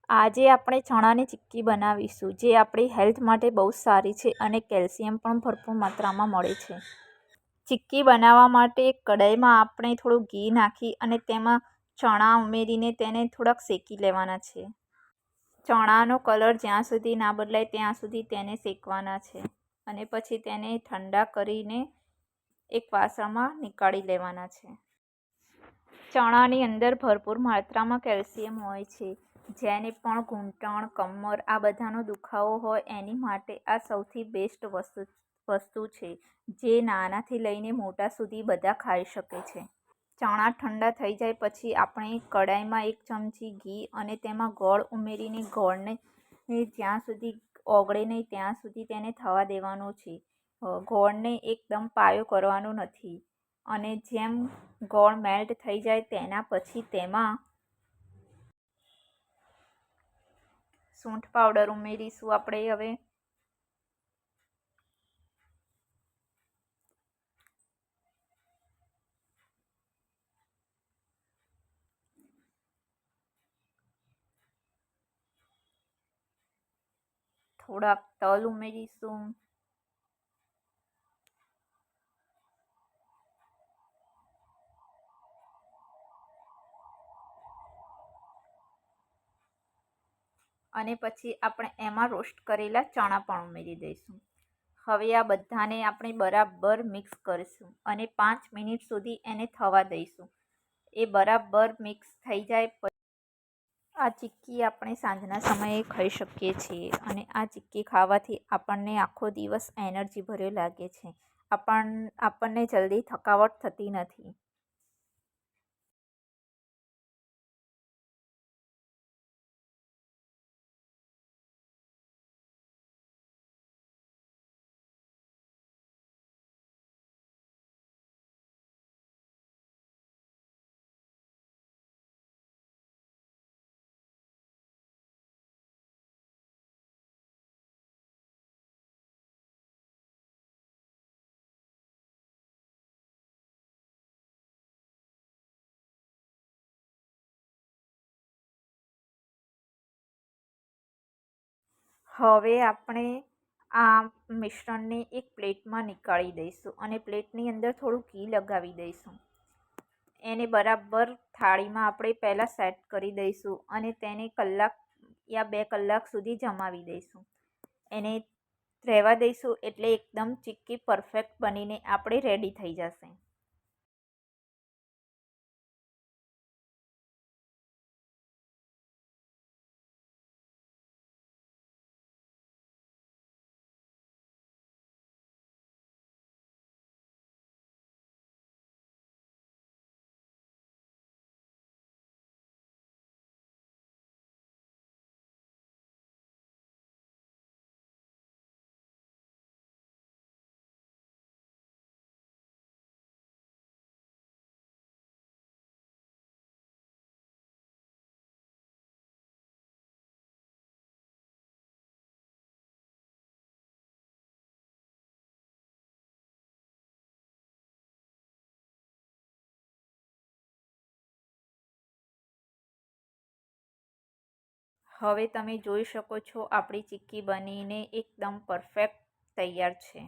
આજે આપણે ચણાની ચીક્કી બનાવીશું, જે આપણી હેલ્થ માટે બહુ સારી છે અને કેલ્શિયમ પણ ભરપૂર માત્રામાં મળે છે. ચીક્કી બનાવવા માટે એક કઢાઈમાં આપણે થોડું ઘી નાખી અને તેમાં ચણા ઉમેરીને તેને થોડાક શેકી લેવાના છે. ચણાનો કલર જ્યાં સુધી ના બદલાય ત્યાં સુધી તેને શેકવાના છે અને પછી તેને ઠંડા કરીને એક વાસણમાં નીકાળી લેવાના છે. ચણાની અંદર ભરપૂર માત્રામાં કેલ્શિયમ હોય છે, જેને પણ ઘૂંટણ, કમર આ બધાનો દુખાવો હોય એની માટે આ સૌથી બેસ્ટ વસ્તુ છે, જે નાનાથી લઈને મોટા સુધી બધા ખાઈ શકે છે. ચણા ઠંડા થઈ જાય પછી આપણે કઢાઈમાં 1 ચમચી ઘી અને તેમાં ગોળ ઉમેરીને ગોળને જ્યાં સુધી ઓગળે નહીં ત્યાં સુધી તેને થવા દેવાનો છે. ગોળને એકદમ પાયો કરવાનો નથી અને જેમ ગોળ મેલ્ટ થઈ જાય તેના પછી તેમાં સૂંઠ પાવડર ઉમેરીશું આપણે હવે. થોડાક તલ ઉમેરીશું. અને પછી આપણે એમાં રોસ્ટ કરેલા ચણા પણ ઉમેરી દઈશું. હવે આ બધાને આપણે બરાબર મિક્સ કરીશું અને 5 મિનિટ સુધી એને થવા દઈશું. એ બરાબર મિક્સ થઈ જાય પછી આ ચીક્કી આપણે સાંજના સમયે ખાઈ શકીએ છીએ અને આ ચીક્કી ખાવાથી આપણને આખો દિવસ એનર્જી ભર્યો લાગે છે. આપણને જલ્દી થકાવટ થતી નથી. હવે આપણે આ મિશ્રણને એક પ્લેટમાં નીકાળી દઈશું અને પ્લેટની અંદર થોડું ઘી લગાવી દઈશું. એને બરાબર થાળીમાં આપણે પહેલાં સેટ કરી દઈશું અને તેને કલાક યા 2 કલાક સુધી જમાવી દઈશું. એને રહેવા દઈશું એટલે એકદમ ચીક્કી પરફેક્ટ બનીને આપણે રેડી થઈ જશે. હવે તમે જોઈ શકો છો આપણી ચીક્કી બનીને એકદમ પરફેક્ટ તૈયાર છે.